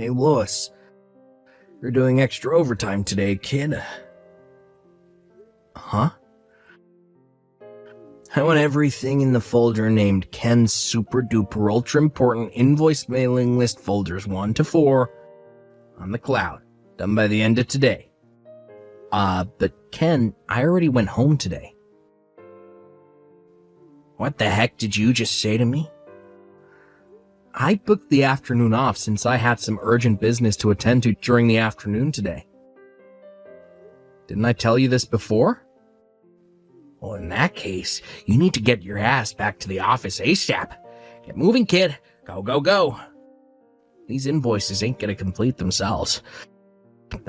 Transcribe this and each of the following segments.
Hey, Lois. You're doing extra overtime today, kid. Huh? I want everything in the folder named Ken's Super Duper Ultra Important Invoice Mailing List folders 1 to 4 on the cloud, done by the end of today. But Ken, I already went home today. What the heck did you just say to me? I booked the afternoon off since I had some urgent business to attend to during the afternoon today. Didn't I tell you this before? Well, in that case, you need to get your ass back to the office ASAP. Get moving, kid. Go, go, go. These invoices ain't gonna complete themselves.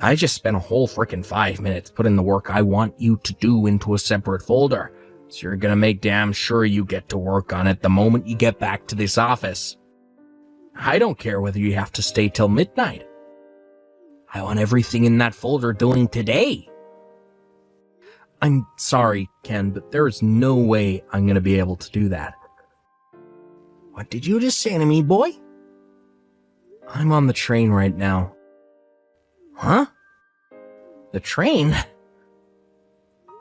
I just spent a whole frickin' 5 minutes putting the work I want you to do into a separate folder, so you're gonna make damn sure you get to work on it the moment you get back to this office. I don't care whether you have to stay till midnight. I want everything in that folder doing today. I'm sorry, Ken, but there is no way I'm going to be able to do that. What did you just say to me, boy? I'm on the train right now. Huh? The train?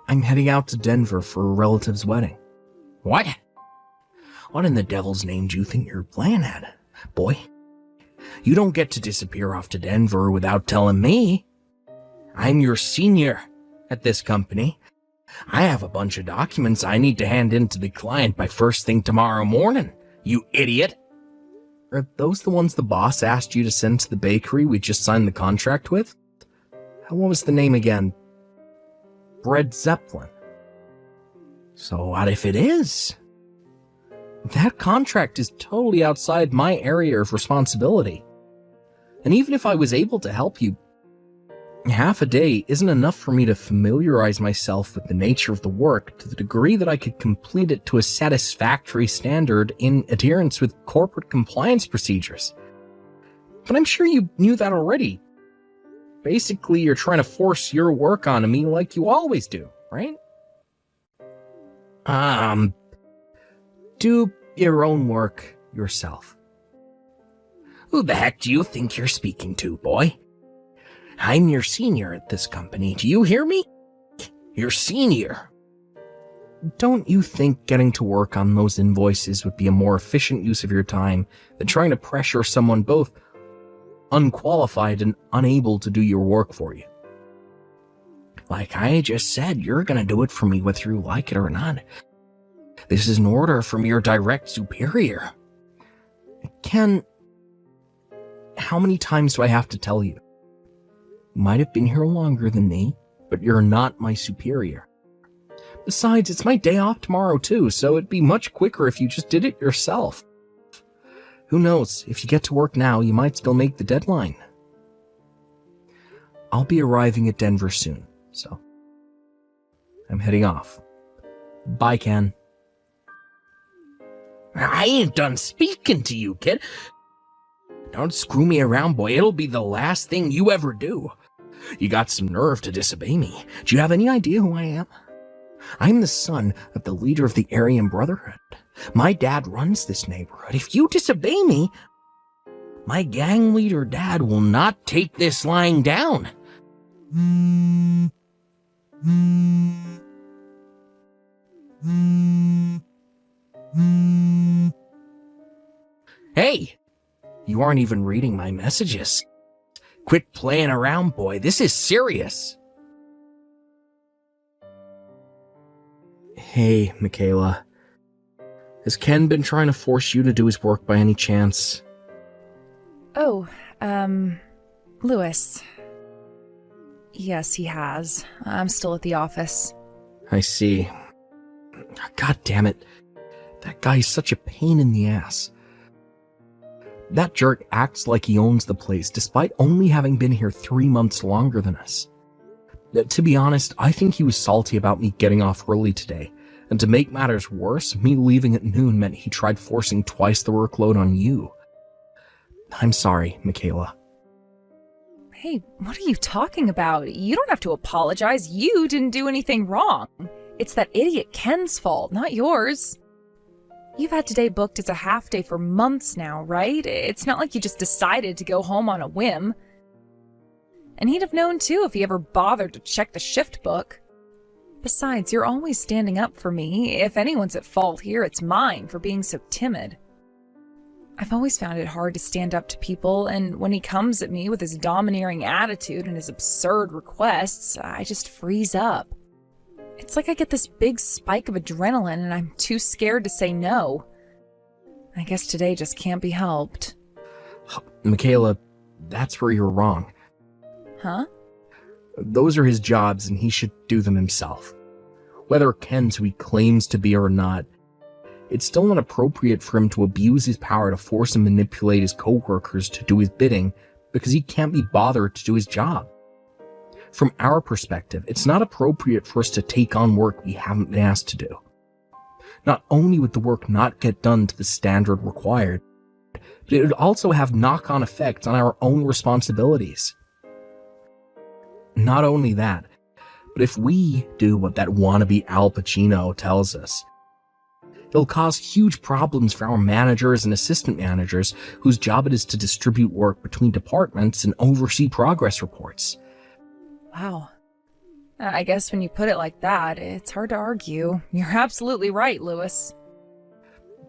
I'm heading out to Denver for a relative's wedding. What? What in the devil's name do you think you're playing at, boy? You don't get to disappear off to Denver without telling me. I'm your senior at this company. I have a bunch of documents I need to hand in to the client by first thing tomorrow morning, you idiot. Are those the ones the boss asked you to send to the bakery we just signed the contract with? What was the name again? Bread Zeppelin. So what if it is? That contract is totally outside my area of responsibility. And even if I was able to help you, half a day isn't enough for me to familiarize myself with the nature of the work to the degree that I could complete it to a satisfactory standard in adherence with corporate compliance procedures. But I'm sure you knew that already. Basically, you're trying to force your work onto me like you always do, right? Do your own work yourself. Who the heck do you think you're speaking to, boy? I'm your senior at this company. Do you hear me? Your senior. Don't you think getting to work on those invoices would be a more efficient use of your time than trying to pressure someone both unqualified and unable to do your work for you? Like I just said, you're gonna do it for me whether you like it or not. This is an order from your direct superior. Ken, how many times do I have to tell you? You might have been here longer than me, but you're not my superior. Besides, it's my day off tomorrow too, so it'd be much quicker if you just did it yourself. Who knows, if you get to work now, you might still make the deadline. I'll be arriving at Denver soon, so I'm heading off. Bye, Ken. I ain't done speaking to you, kid. Don't screw me around, boy. It'll be the last thing you ever do. You got some nerve to disobey me. Do you have any idea who I am? I'm the son of the leader of the Aryan Brotherhood. My dad runs this neighborhood. If you disobey me, my gang leader dad will not take this lying down. Hey! You aren't even reading my messages. Quit playing around, boy. This is serious. Hey, Michaela. Has Ken been trying to force you to do his work by any chance? Oh, Lewis. Yes, he has. I'm still at the office. I see. God damn it. That guy's such a pain in the ass. That jerk acts like he owns the place, despite only having been here 3 months longer than us. To be honest, I think he was salty about me getting off early today, and to make matters worse, me leaving at noon meant he tried forcing twice the workload on you. I'm sorry, Michaela. Hey, what are you talking about? You don't have to apologize. You didn't do anything wrong. It's that idiot Ken's fault, not yours. You've had today booked as a half day for months now, right? It's not like you just decided to go home on a whim. And he'd have known too if he ever bothered to check the shift book. Besides, you're always standing up for me. If anyone's at fault here, it's mine for being so timid. I've always found it hard to stand up to people, and when he comes at me with his domineering attitude and his absurd requests, I just freeze up. It's like I get this big spike of adrenaline and I'm too scared to say no. I guess today just can't be helped. Michaela, that's where you're wrong. Huh? Those are his jobs and he should do them himself. Whether Ken's who he claims to be or not, it's still not appropriate for him to abuse his power to force and manipulate his coworkers to do his bidding because he can't be bothered to do his job. From our perspective, it's not appropriate for us to take on work we haven't been asked to do. Not only would the work not get done to the standard required, but it would also have knock-on effects on our own responsibilities. Not only that, but if we do what that wannabe Al Pacino tells us, it'll cause huge problems for our managers and assistant managers whose job it is to distribute work between departments and oversee progress reports. Wow. I guess when you put it like that, it's hard to argue. You're absolutely right, Lewis.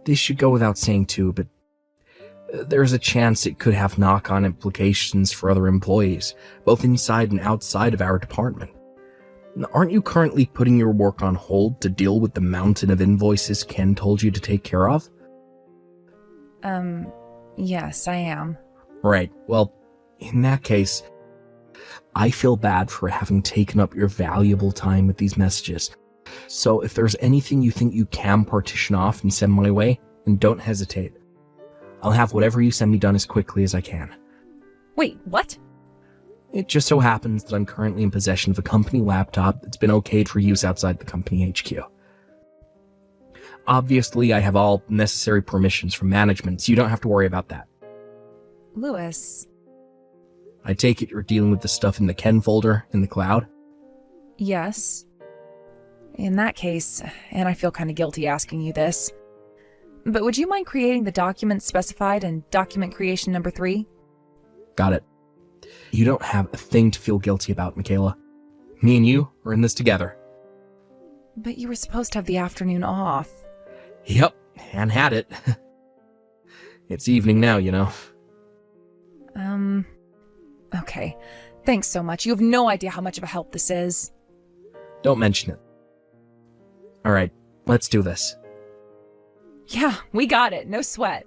This should go without saying too, but there's a chance it could have knock-on implications for other employees, both inside and outside of our department. Aren't you currently putting your work on hold to deal with the mountain of invoices Ken told you to take care of? Yes, I am. Right. Well, in that case, I feel bad for having taken up your valuable time with these messages. So if there's anything you think you can partition off and send my way, then don't hesitate. I'll have whatever you send me done as quickly as I can. Wait, what? It just so happens that I'm currently in possession of a company laptop that's been okayed for use outside the company HQ. Obviously, I have all necessary permissions from management, so you don't have to worry about that. Lewis. I take it you're dealing with the stuff in the Ken folder in the cloud? Yes. In that case, and I feel kind of guilty asking you this, but would you mind creating the documents specified in document creation number 3? Got it. You don't have a thing to feel guilty about, Michaela. Me and you are in this together. But you were supposed to have the afternoon off. Yep, and had it. It's evening now, you know. Okay. Thanks so much. You have no idea how much of a help this is. Don't mention it. Alright, let's do this. Yeah, we got it. No sweat.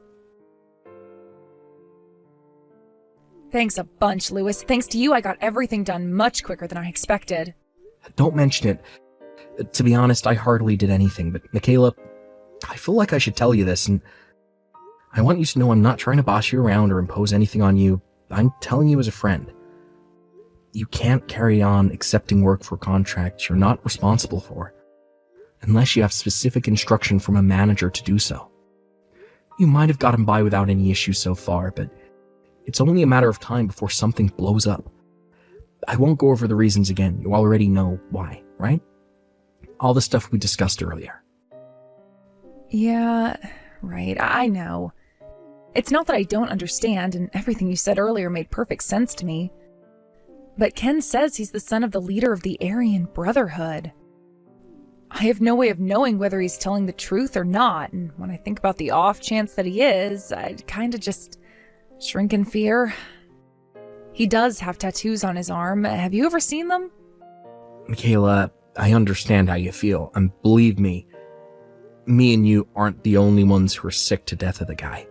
Thanks a bunch, Lewis. Thanks to you, I got everything done much quicker than I expected. Don't mention it. To be honest, I hardly did anything, but Michaela, I feel like I should tell you this, and I want you to know I'm not trying to boss you around or impose anything on you. I'm telling you as a friend. You can't carry on accepting work for contracts you're not responsible for, unless you have specific instruction from a manager to do so. You might have gotten by without any issues so far, but it's only a matter of time before something blows up. I won't go over the reasons again. You already know why, right? All the stuff we discussed earlier. Yeah, right. I know. It's not that I don't understand, and everything you said earlier made perfect sense to me. But Ken says he's the son of the leader of the Aryan Brotherhood. I have no way of knowing whether he's telling the truth or not, and when I think about the off chance that he is, I kind of just shrink in fear. He does have tattoos on his arm. Have you ever seen them? Michaela, I understand how you feel, and believe me and you aren't the only ones who are sick to death of the guy.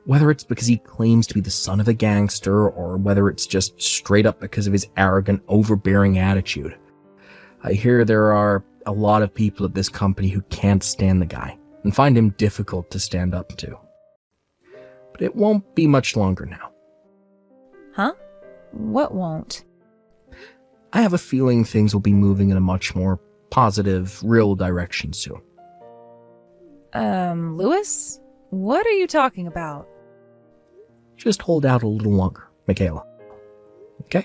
Whether it's because he claims to be the son of a gangster, or whether it's just straight up because of his arrogant, overbearing attitude. I hear there are a lot of people at this company who can't stand the guy, and find him difficult to stand up to. But it won't be much longer now. Huh? What won't? I have a feeling things will be moving in a much more positive, real direction soon. Lewis? What are you talking about? Just hold out a little longer, Michaela. Okay?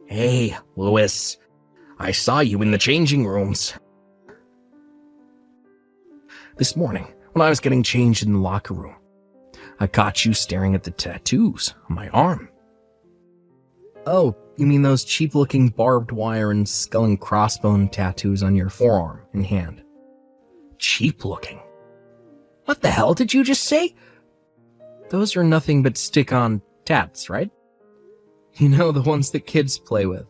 Hey, Lewis. I saw you in the changing rooms. This morning, when I was getting changed in the locker room, I caught you staring at the tattoos on my arm. Oh, you mean those cheap-looking barbed wire and skull and crossbone tattoos on your forearm and hand? Cheap-looking? What the hell did you just say? Those are nothing but stick-on tats, right? You know, the ones that kids play with.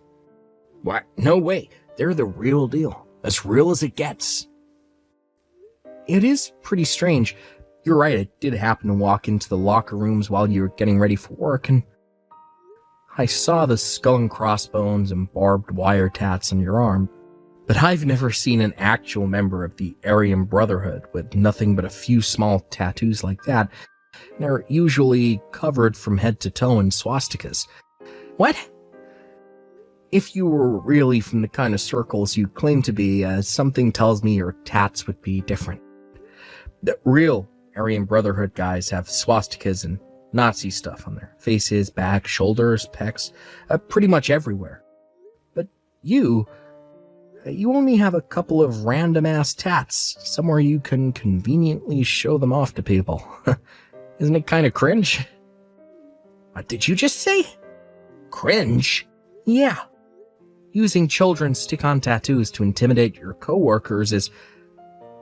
What? No way. They're the real deal. As real as it gets. It is pretty strange. You're right, it did happen to walk into the locker rooms while you were getting ready for work, and I saw the skull and crossbones and barbed wire tats on your arm, but I've never seen an actual member of the Aryan Brotherhood with nothing but a few small tattoos like that. They're usually covered from head to toe in swastikas. What? If you were really from the kind of circles you claim to be, something tells me your tats would be different. The real Aryan Brotherhood guys have swastikas and Nazi stuff on their faces, back, shoulders, pecs, pretty much everywhere. But you only have a couple of random-ass tats, somewhere you can conveniently show them off to people. Isn't it kind of cringe? What did you just say? Cringe? Yeah. Using children's stick-on tattoos to intimidate your coworkers is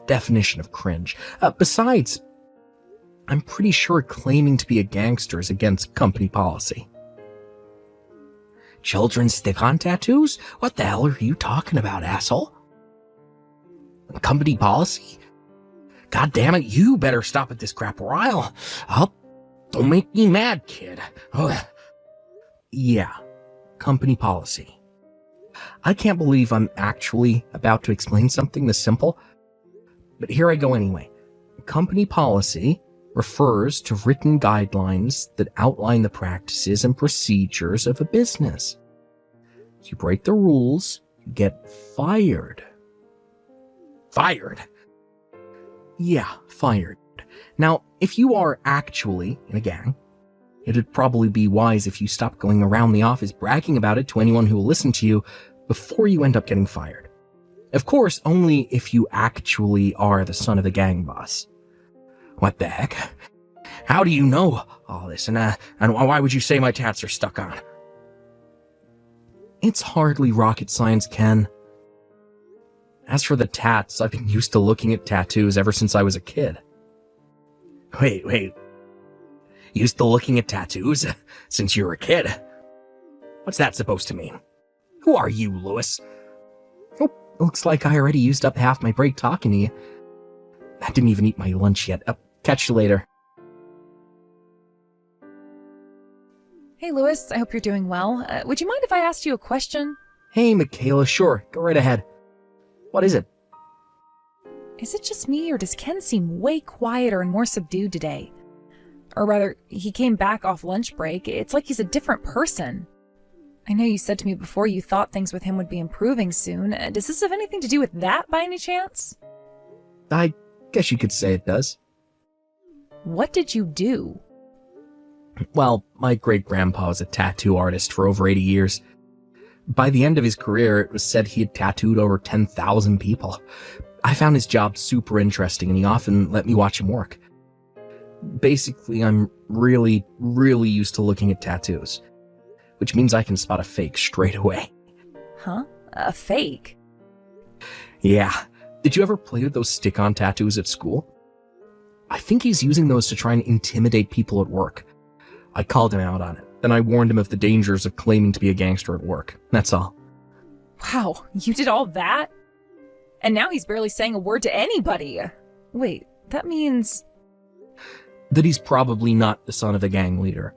definition of cringe. Besides, I'm pretty sure claiming to be a gangster is against company policy. Children's stick-on tattoos? What the hell are you talking about, asshole? Company policy? God damn it, you better stop at this crap or don't make me mad, kid. Ugh. Yeah, company policy. I can't believe I'm actually about to explain something this simple, but here I go anyway. Company policy refers to written guidelines that outline the practices and procedures of a business. If you break the rules, you get fired. Fired? Yeah, fired. Now, if you are actually in a gang, it'd probably be wise if you stop going around the office bragging about it to anyone who will listen to you before you end up getting fired. Of course, only if you actually are the son of the gang boss. What the heck? How do you know all this? And why would you say my tats are stuck on? It's hardly rocket science, Ken. As for the tats, I've been used to looking at tattoos ever since I was a kid. Wait. Used to looking at tattoos since you were a kid? What's that supposed to mean? Who are you, Lewis? Oh, looks like I already used up half my break talking to you. I didn't even eat my lunch yet. Catch you later. Hey, Lewis, I hope you're doing well. Would you mind if I asked you a question? Hey, Michaela, sure. Go right ahead. What is it? Is it just me, or does Ken seem way quieter and more subdued today? Or rather, he came back off lunch break. It's like he's a different person. I know you said to me before you thought things with him would be improving soon. Does this have anything to do with that by any chance? I guess you could say it does. What did you do? Well, my great-grandpa was a tattoo artist for over 80 years. By the end of his career, it was said he had tattooed over 10,000 people. I found his job super interesting, and he often let me watch him work. Basically, I'm really, really used to looking at tattoos, which means I can spot a fake straight away. Huh? A fake? Yeah. Did you ever play with those stick-on tattoos at school? I think he's using those to try and intimidate people at work. I called him out on it. Then I warned him of the dangers of claiming to be a gangster at work. That's all. Wow, you did all that? And now he's barely saying a word to anybody. Wait, that means... that he's probably not the son of the gang leader.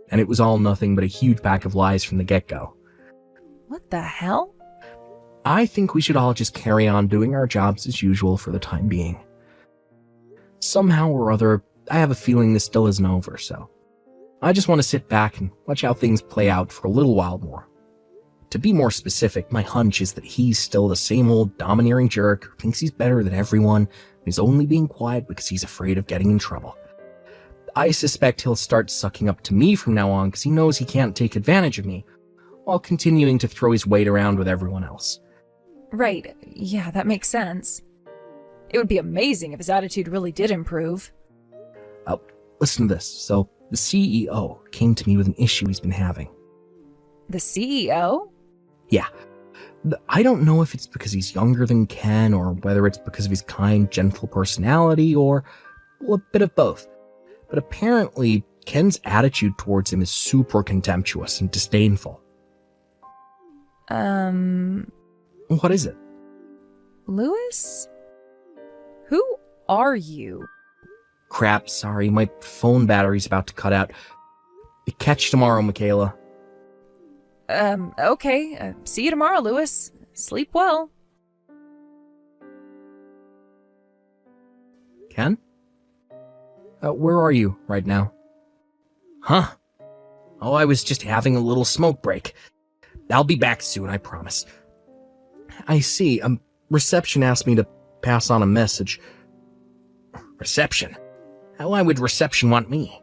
And it was all nothing but a huge pack of lies from the get-go. What the hell? I think we should all just carry on doing our jobs as usual for the time being. Somehow or other, I have a feeling this still isn't over, so I just want to sit back and watch how things play out for a little while more. To be more specific, my hunch is that he's still the same old domineering jerk who thinks he's better than everyone and is only being quiet because he's afraid of getting in trouble. I suspect he'll start sucking up to me from now on because he knows he can't take advantage of me, while continuing to throw his weight around with everyone else. Right, yeah, that makes sense. It would be amazing if his attitude really did improve. Listen to this. So, the CEO came to me with an issue he's been having. The CEO? Yeah. I don't know if it's because he's younger than Ken, or whether it's because of his kind, gentle personality, or a bit of both. But apparently, Ken's attitude towards him is super contemptuous and disdainful. What is it? Louis? Who are you? Crap, sorry, my phone battery's about to cut out. Catch you tomorrow, Michaela. Okay. See you tomorrow, Louis. Sleep well. Ken? Where are you right now? Huh? Oh, I was just having a little smoke break. I'll be back soon, I promise. I see. Reception asked me to pass on a message. Reception? Why would reception want me?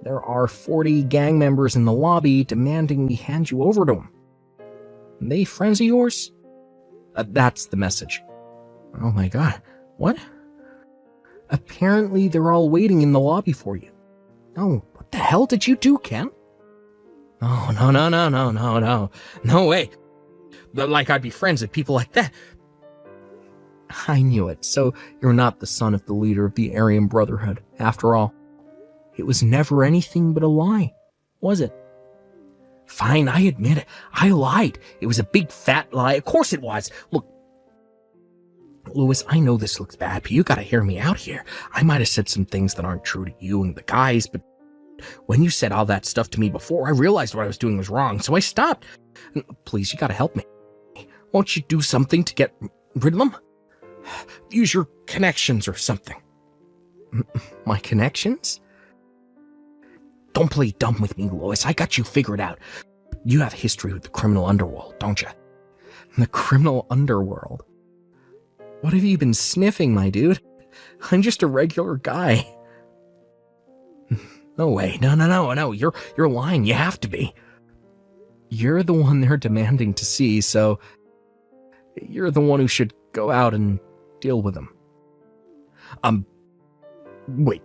There are 40 gang members in the lobby demanding we hand you over to them. They friends of yours? That's the message. Oh my god. What? Apparently they're all waiting in the lobby for you. Oh, what the hell did you do, Ken? Oh, no. No way. Like I'd be friends with people like that. I knew it. So you're not the son of the leader of the Aryan Brotherhood, after all. It was never anything but a lie, was it? Fine, I admit it. I lied. It was a big fat lie. Of course it was. Look, Louis, I know this looks bad, but you gotta hear me out here. I might have said some things that aren't true to you and the guys, but when you said all that stuff to me before, I realized what I was doing was wrong, so I stopped. Please, you gotta help me. Won't you do something to get rid of them? Use your connections or something. My connections? Don't play dumb with me, Louis. I got you figured out. You have history with the criminal underworld, don't you? The criminal underworld? What have you been sniffing, my dude? I'm just a regular guy. No way. No. You're lying. You have to be. You're the one they're demanding to see, so you're the one who should go out and deal with them. Wait.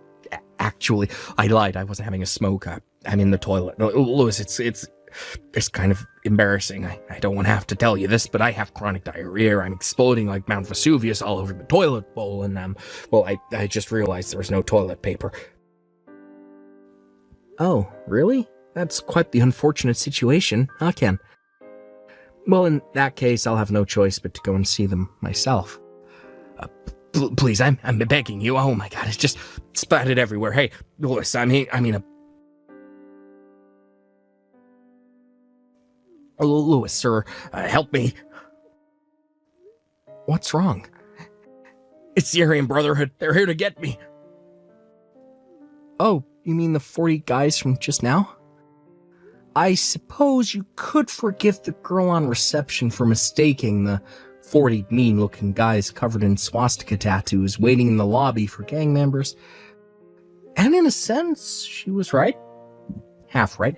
Actually, I lied. I wasn't having a smoke. I'm in the toilet. No, Louis, it's kind of embarrassing. I don't want to have to tell you this, but I have chronic diarrhea. I'm exploding like Mount Vesuvius all over the toilet bowl, and I just realized there was no toilet paper. Oh, really? That's quite the unfortunate situation, huh, Ken? Well, in that case, I'll have no choice but to go and see them myself. Please, I'm begging you. Oh my god, it's just splattered everywhere. Hey, Louis, Louis, sir, help me. What's wrong? It's the Aryan Brotherhood. They're here to get me. Oh, you mean the 40 guys from just now? I suppose you could forgive the girl on reception for mistaking the 40 mean-looking guys covered in swastika tattoos waiting in the lobby for gang members. And in a sense, she was right. Half right.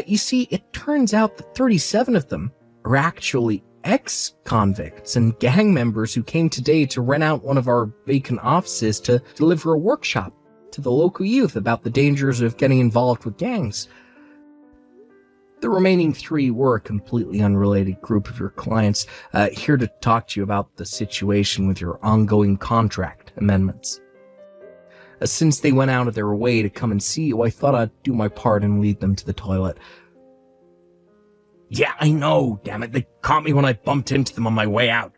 You see, it turns out that 37 of them are actually ex-convicts and gang members who came today to rent out one of our vacant offices to deliver a workshop to the local youth about the dangers of getting involved with gangs. The remaining 3 were a completely unrelated group of your clients, here to talk to you about the situation with your ongoing contract amendments. Since they went out of their way to come and see you, I thought I'd do my part and lead them to the toilet. Yeah, I know, damn it. They caught me when I bumped into them on my way out.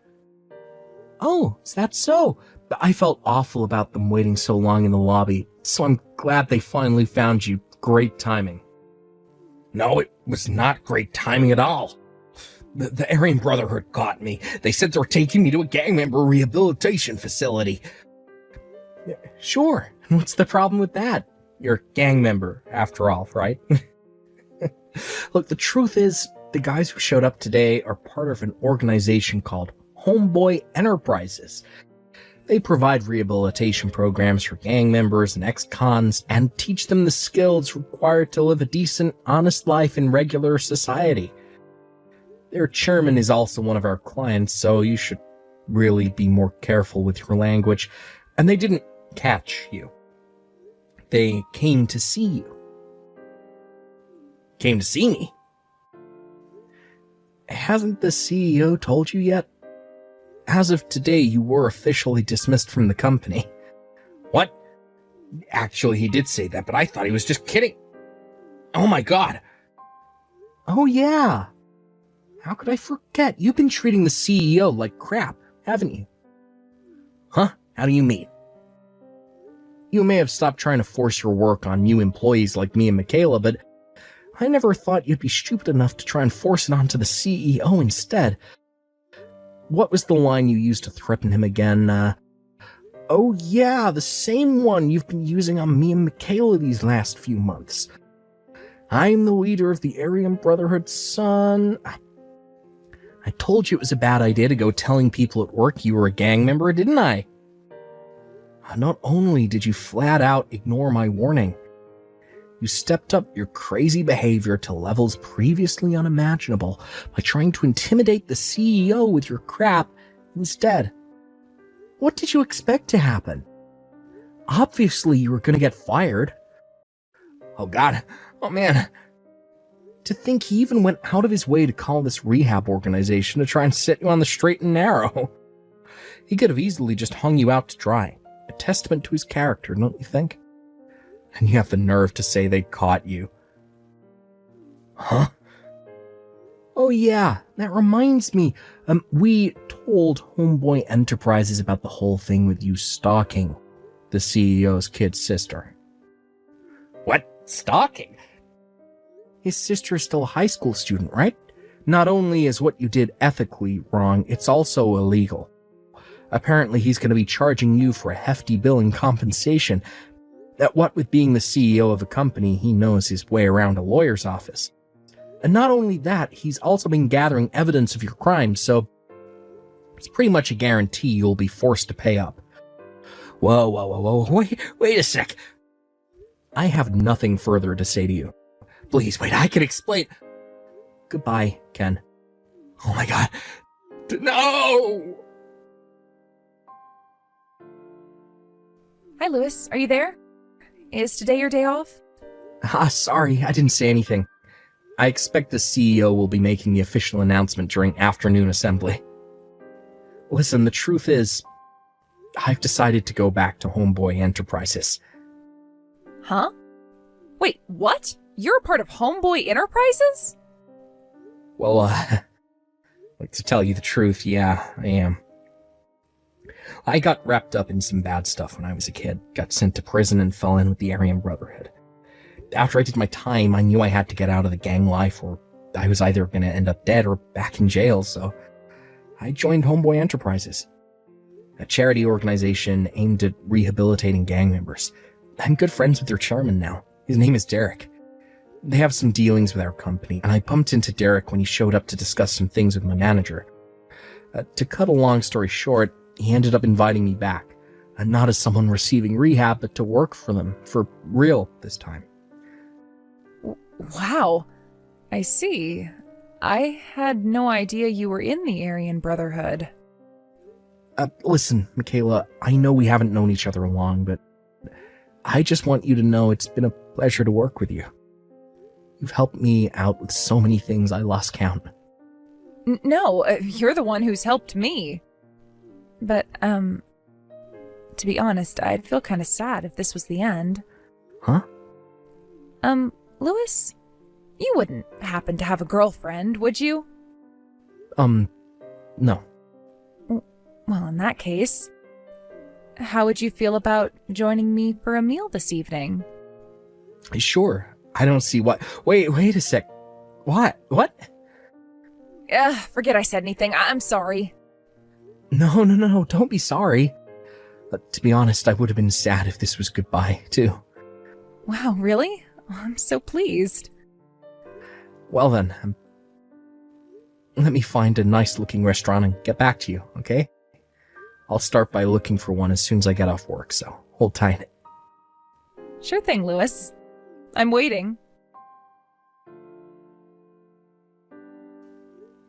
Oh, is that so? I felt awful about them waiting so long in the lobby, so I'm glad they finally found you. Great timing. No, it was not great timing at all. The Aryan Brotherhood caught me. They said they were taking me to a gang member rehabilitation facility. Sure, what's the problem with that? You're a gang member, after all, right? Look, the truth is, the guys who showed up today are part of an organization called Homeboy Enterprises. They provide rehabilitation programs for gang members and ex-cons and teach them the skills required to live a decent, honest life in regular society. Their chairman is also one of our clients, so you should really be more careful with your language. And they didn't catch you. They came to see you. Came to see me? Hasn't the CEO told you yet? As of today, you were officially dismissed from the company. What? Actually, he did say that, but I thought he was just kidding. Oh my god. Oh yeah. How could I forget? You've been treating the CEO like crap, haven't you? Huh? How do you mean? You may have stopped trying to force your work on new employees like me and Michaela, but I never thought you'd be stupid enough to try and force it onto the CEO instead. What was the line you used to threaten him again? Oh yeah, the same one you've been using on me and Michaela these last few months. I'm the leader of the Aryan Brotherhood, son. I told you it was a bad idea to go telling people at work you were a gang member, didn't I? Not only did you flat out ignore my warning, you stepped up your crazy behavior to levels previously unimaginable by trying to intimidate the CEO with your crap instead. What did you expect to happen? Obviously, you were going to get fired. Oh god. Oh man. To think he even went out of his way to call this rehab organization to try and set you on the straight and narrow. He could have easily just hung you out to dry. A testament to his character, don't you think? And you have the nerve to say they caught you. Huh? Oh yeah, that reminds me. We told Homeboy Enterprises about the whole thing with you stalking the CEO's kid's sister. What? Stalking? His sister is still a high school student, right? Not only is what you did ethically wrong, it's also illegal. Apparently he's going to be charging you for a hefty bill in compensation. That what with being the CEO of a company, he knows his way around a lawyer's office. And not only that, he's also been gathering evidence of your crimes, so it's pretty much a guarantee you'll be forced to pay up. Whoa, wait a sec. I have nothing further to say to you. Please, wait, I can explain. Goodbye, Ken. Oh my god. No! Hi, Lewis. Are you there? Is today your day off? Sorry, I didn't say anything. I expect the CEO will be making the official announcement during afternoon assembly. Listen, the truth is, I've decided to go back to Homeboy Enterprises. Huh? Wait, what? You're a part of Homeboy Enterprises? Well, like to tell you the truth, yeah, I am. I got wrapped up in some bad stuff when I was a kid, got sent to prison and fell in with the Aryan Brotherhood. After I did my time, I knew I had to get out of the gang life or I was either going to end up dead or back in jail, so I joined Homeboy Enterprises, a charity organization aimed at rehabilitating gang members. I'm good friends with their chairman now. His name is Derek. They have some dealings with our company, and I bumped into Derek when he showed up to discuss some things with my manager. To cut a long story short, he ended up inviting me back, not as someone receiving rehab, but to work for them, for real this time. Wow. I see. I had no idea you were in the Aryan Brotherhood. Listen, Michaela, I know we haven't known each other long, but I just want you to know it's been a pleasure to work with you. You've helped me out with so many things I lost count. No, you're the one who's helped me. But, to be honest, I'd feel kind of sad if this was the end. Huh? Lewis, you wouldn't happen to have a girlfriend, would you? No. Well, in that case, how would you feel about joining me for a meal this evening? Sure. I don't see what... Wait a sec. What? Forget I said anything. I'm sorry. No, don't be sorry. But to be honest, I would have been sad if this was goodbye, too. Wow, really? I'm so pleased. Well then, let me find a nice-looking restaurant and get back to you, okay? I'll start by looking for one as soon as I get off work, so hold tight. Sure thing, Lewis. I'm waiting.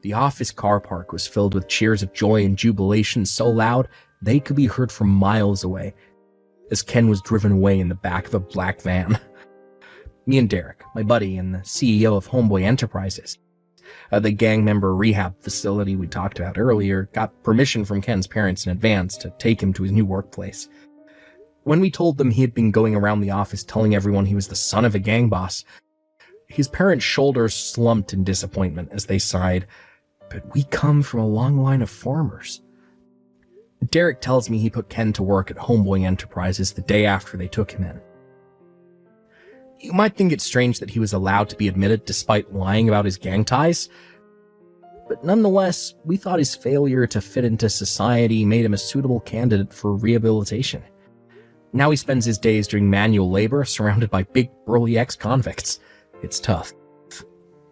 The office car park was filled with cheers of joy and jubilation so loud they could be heard from miles away as Ken was driven away in the back of a black van. Me and Derek, my buddy and the CEO of Homeboy Enterprises, the gang member rehab facility we talked about earlier, got permission from Ken's parents in advance to take him to his new workplace. When we told them he had been going around the office telling everyone he was the son of a gang boss, his parents' shoulders slumped in disappointment as they sighed, "But we come from a long line of farmers." Derek tells me he put Ken to work at Homeboy Enterprises the day after they took him in. You might think it's strange that he was allowed to be admitted despite lying about his gang ties, but nonetheless, we thought his failure to fit into society made him a suitable candidate for rehabilitation. Now he spends his days doing manual labor surrounded by big, burly ex-convicts. It's tough.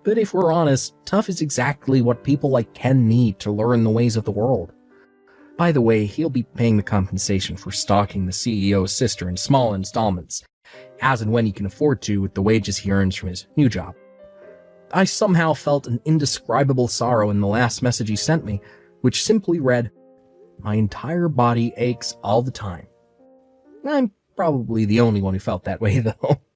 But if we're honest, tough is exactly what people like Ken need to learn the ways of the world. By the way, he'll be paying the compensation for stalking the CEO's sister in small installments, as and when he can afford to with the wages he earns from his new job. I somehow felt an indescribable sorrow in the last message he sent me, which simply read, "My entire body aches all the time." I'm probably the only one who felt that way, though.